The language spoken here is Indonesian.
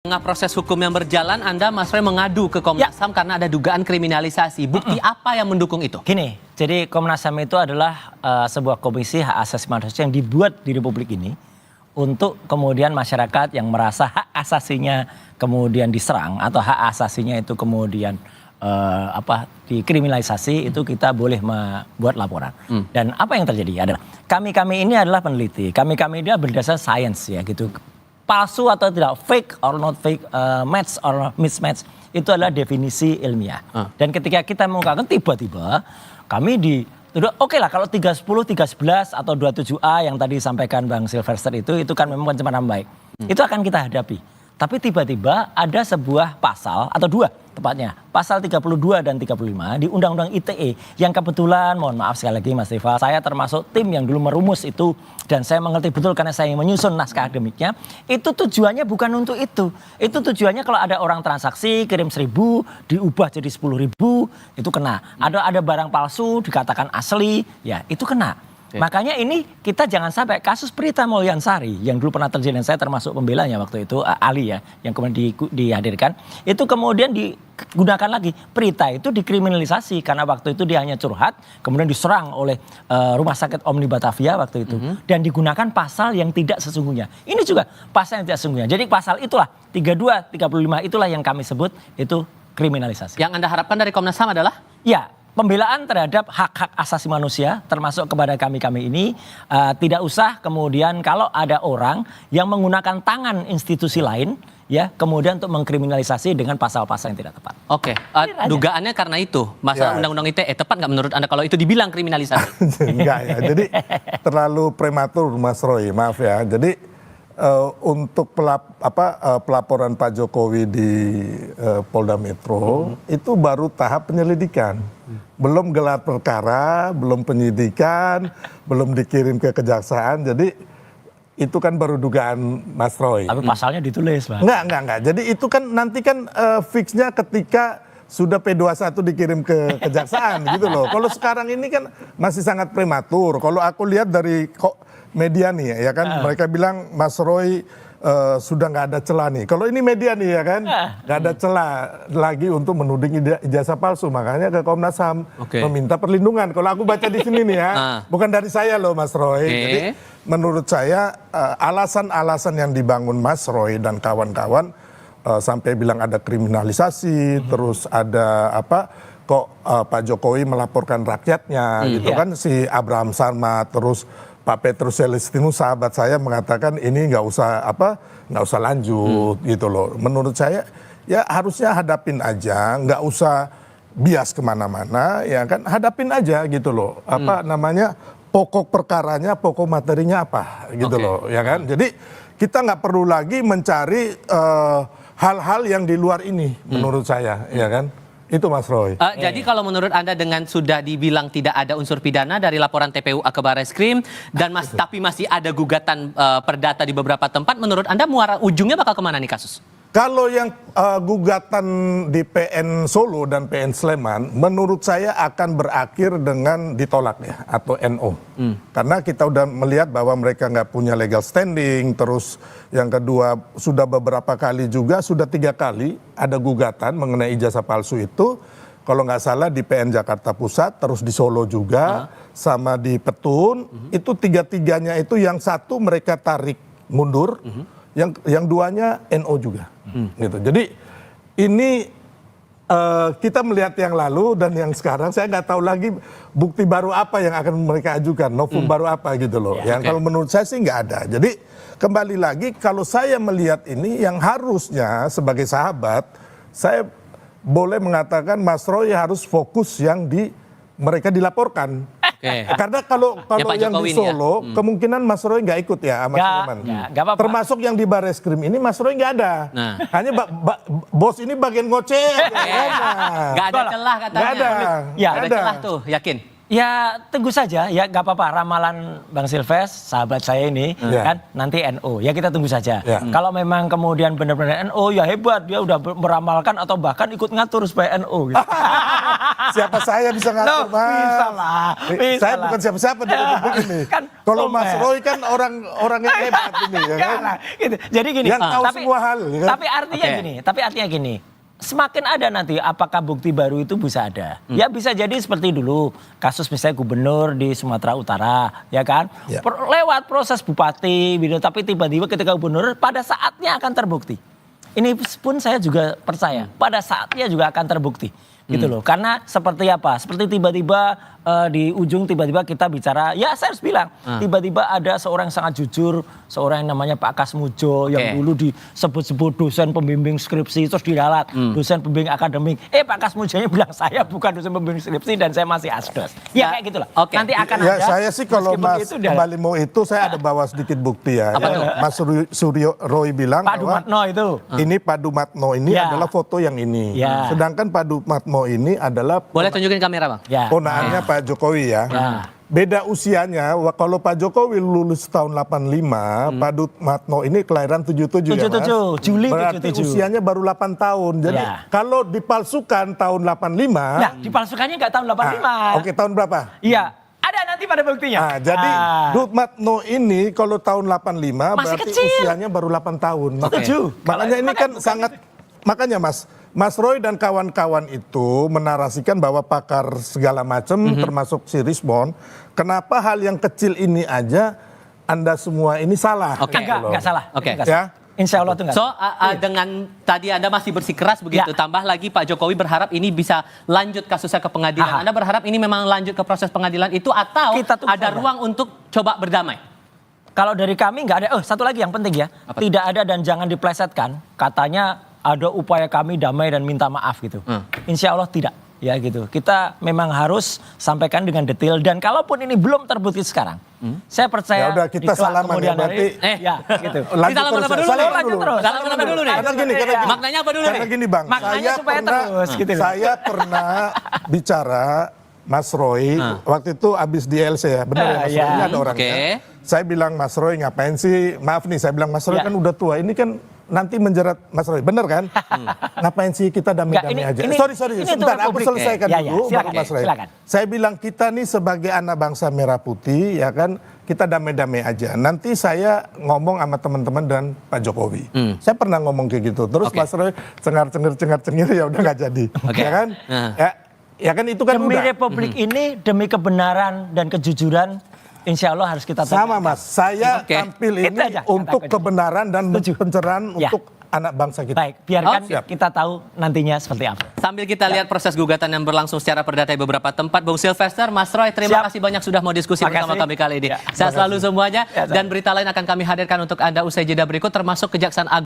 Tengah proses hukum yang berjalan, Anda, Mas Roy, mengadu ke Komnas HAM karena ada dugaan kriminalisasi. Bukti apa yang mendukung itu? Gini, jadi Komnas HAM itu adalah sebuah komisi hak asasi manusia yang dibuat di Republik ini untuk kemudian masyarakat yang merasa hak asasinya kemudian diserang atau hak asasinya itu kemudian dikriminalisasi, itu kita boleh membuat laporan. Dan apa yang terjadi adalah kami ini adalah peneliti, kami ini berdasar sains ya gitu. Palsu atau tidak, fake or not fake, match or mismatch, itu adalah definisi ilmiah. Dan ketika kita mengungkapkan tiba-tiba kami oke lah kalau 310, 311 atau 27A yang tadi disampaikan Bang Silvester itu kan memang pencemaran baik. Itu akan kita hadapi. Tapi tiba-tiba ada sebuah pasal atau dua tepatnya, pasal 32 dan 35 di Undang-Undang ITE yang kebetulan, mohon maaf sekali lagi Mas Rifa, saya termasuk tim yang dulu merumus itu dan saya mengerti betul karena saya menyusun naskah akademiknya. Itu tujuannya bukan untuk itu. Itu tujuannya kalau ada orang transaksi kirim 1.000 diubah jadi 10.000 itu kena. Ada barang palsu dikatakan asli, ya itu kena. Makanya ini kita jangan sampai kasus Prita Mulyansari yang dulu pernah terjadi, dan saya termasuk pembelanya waktu itu, Ali ya, yang kemudian dihadirkan, itu kemudian digunakan lagi. Prita itu dikriminalisasi karena waktu itu dia hanya curhat, kemudian diserang oleh Rumah Sakit Omni Batavia waktu itu, dan digunakan pasal yang tidak sesungguhnya. Ini juga pasal yang tidak sesungguhnya. Jadi pasal itulah 32, 35 itulah yang kami sebut itu kriminalisasi. Yang Anda harapkan dari Komnas HAM adalah? Ya, pembelaan terhadap hak-hak asasi manusia termasuk kepada kami ini tidak usah kemudian kalau ada orang yang menggunakan tangan institusi lain ya kemudian untuk mengkriminalisasi dengan pasal-pasal yang tidak tepat. Oke, dugaannya karena itu masalah Undang-Undang ITE tepat nggak menurut Anda kalau itu dibilang kriminalisasi? Enggak ya, jadi terlalu prematur Mas Roy, maaf ya. Jadi untuk pelaporan Pak Jokowi di Polda Metro itu baru tahap penyelidikan, belum gelar perkara, belum penyidikan, belum dikirim ke kejaksaan. Jadi itu kan baru dugaan Mas Roy. Tapi pasalnya ditulis, Pak. Enggak. Jadi itu kan nanti kan fixnya ketika sudah P21 dikirim ke kejaksaan gitu loh. Kalau sekarang ini kan masih sangat prematur. Kalau aku lihat dari media nih ya kan, mereka bilang Mas Roy sudah nggak ada celah nih. Kalau ini media nih ya kan, nggak ada celah lagi untuk menuding ijazah palsu. Makanya ke Komnas HAM meminta perlindungan. Kalau aku baca di sini nih ya, bukan dari saya loh Mas Roy. Jadi menurut saya alasan-alasan yang dibangun Mas Roy dan kawan-kawan sampai bilang ada kriminalisasi, terus ada Pak Jokowi melaporkan rakyatnya gitu kan, si Abraham Samad, terus Pak Petrus Celestinus sahabat saya mengatakan ini nggak usah lanjut gitu loh. Menurut saya ya harusnya hadapin aja, nggak usah bias kemana-mana ya kan, hadapin aja gitu loh. Pokok perkaranya, pokok materinya apa gitu loh ya kan. Jadi kita nggak perlu lagi mencari hal-hal yang di luar ini menurut saya ya kan. Itu Mas Roy. Jadi kalau menurut Anda dengan sudah dibilang tidak ada unsur pidana dari laporan TPUA ke Barreskrim dan tapi masih ada gugatan perdata di beberapa tempat, menurut Anda muara ujungnya bakal kemana nih kasus? Kalau yang gugatan di PN Solo dan PN Sleman, menurut saya akan berakhir dengan ditolak ya, atau NO. Karena kita udah melihat bahwa mereka nggak punya legal standing, terus yang kedua sudah beberapa kali juga, sudah 3 kali ada gugatan mengenai ijazah palsu itu. Kalau nggak salah di PN Jakarta Pusat, terus di Solo juga, sama di Petun, itu 3-tiganya itu yang satu mereka tarik mundur, yang duanya NO juga. Gitu. Jadi ini kita melihat yang lalu dan yang sekarang, saya nggak tahu lagi bukti baru apa yang akan mereka ajukan, novum baru apa gitu loh. Yang kalau menurut saya sih nggak ada. Jadi kembali lagi kalau saya melihat ini yang harusnya sebagai sahabat, saya boleh mengatakan Mas Roy harus fokus yang mereka dilaporkan. Karena kalau yang di Solo, kemungkinan Mas Roy nggak ikut ya sama Sleman. Termasuk yang di Barreskrim ini Mas Roy nggak ada. Hanya bos ini bagian ngoceh. Nggak ada celah katanya. Nggak ada. Ya, ada celah tuh, yakin? Ya tunggu saja, ya nggak apa-apa ramalan Bang Silves, sahabat saya ini kan nanti NO, ya kita tunggu saja. Kalau memang kemudian benar-benar NO ya hebat, dia udah meramalkan atau bahkan ikut ngatur supaya NO. Gitu. Siapa saya bisa ngatur, Mas? Bisa lah. Saya bukan siapa-siapa di Republik ini. Kan, kalau Mas Roy kan orang yang hebat ini, ya kan? Gitu. Jadi gini, yang tahu semua hal. Ya kan? Tapi artinya gini. Semakin ada nanti apakah bukti baru itu bisa ada. Ya bisa jadi seperti dulu kasus misalnya gubernur di Sumatera Utara, ya kan? Ya. Lewat proses bupati, gitu, tapi tiba-tiba ketika gubernur pada saatnya akan terbukti. Ini pun saya juga percaya pada saatnya juga akan terbukti. Gitu loh. Karena seperti apa? Seperti tiba-tiba di ujung tiba-tiba kita bicara, ya saya harus bilang, tiba-tiba ada seorang yang sangat jujur, seorang yang namanya Pak Kasmujo yang dulu disebut-sebut dosen pembimbing skripsi terus diralat dosen pembimbing akademik. Pak Kasmujonya bilang saya bukan dosen pembimbing skripsi dan saya masih asdos. Ya kayak gitulah. Nanti akan ya, ada. saya sih kalau Mas kembali mau itu saya ada bawa sedikit bukti ya. Apa tuh? Mas Suryo Roy bilang Pak bahwa Dumatno itu. ini Pak Dumatno ini adalah foto yang ini. Sedangkan Pak Dumatno ini adalah Boleh tunjukin kamera, Bang? ponaannya Pak Jokowi ya. Beda usianya, kalau Pak Jokowi lulus tahun 85, Pak Dumatno ini kelahiran 77 ya Mas. 77, Juli 77. Berarti usianya baru 8 tahun. Jadi kalau dipalsukan tahun 85. Nah, dipalsukannya nggak tahun 85. Oke, tahun berapa? Iya, ada nanti pada buktinya. Nah, jadi Dumatno ini kalau tahun 85 masih berarti kecil. usianya baru 8 tahun. Setuju. Makanya ini kan sangat, makanya Mas Roy dan kawan-kawan itu menarasikan bahwa pakar segala macam termasuk si Rismon, kenapa hal yang kecil ini aja Anda semua ini salah. Oke. Enggak salah. Oke. Enggak salah. Insya Allah itu enggak. So, dengan tadi Anda masih bersikeras begitu, tambah lagi Pak Jokowi berharap ini bisa lanjut kasusnya ke pengadilan. Anda berharap ini memang lanjut ke proses pengadilan itu atau ada ruang untuk coba berdamai? Kalau dari kami nggak ada. Satu lagi yang penting ya, tidak ada dan jangan diplesetkan. Katanya ada upaya kami damai dan minta maaf gitu. Insya Allah tidak. Ya gitu. Kita memang harus sampaikan dengan detail dan kalaupun ini belum terbukti sekarang, saya percaya. Ya udah kita salaman ya berarti. Ya gitu. Lanjut Salaman apa terus. dulu? Lanjut terus. Salaman apa dulu nih? Karena gini, Maknanya apa dulu karena nih? gini Bang, Maknanya supaya terus, gitu loh. saya pernah bicara Mas Roy, waktu itu abis di LC ya, benar ya Mas Roy, ini ada orangnya. Saya bilang Mas Roy ngapain sih, maaf nih saya bilang Mas Roy kan udah tua, ini kan nanti menjerat Mas Roy, bener kan? Ngapain sih kita damai-damai aja? Sorry, sebentar aku selesaikan dulu baru Mas Roy. Saya bilang kita nih sebagai anak bangsa merah putih ya kan, kita damai-damai aja. Nanti saya ngomong sama teman-teman dan Pak Jokowi. Saya pernah ngomong kayak gitu. Terus Mas Roy cengar-cengir ya udah nggak jadi. Ya kan? Ya kan itu kan demi udah. Republik ini, demi kebenaran dan kejujuran, insya Allah harus kita sama Mas, saya tampil ini aja, untuk kebenaran dan pencerahan untuk anak bangsa kita. Baik, biarkan kita tahu nantinya seperti apa. Sambil kita lihat proses gugatan yang berlangsung secara perdata di beberapa tempat, Bung Silvester, Mas Roy, terima kasih banyak sudah mau diskusi bersama kami kali ini. Sehat selalu semuanya, dan berita lain akan kami hadirkan untuk Anda usai jeda berikut, termasuk Kejaksaan Agung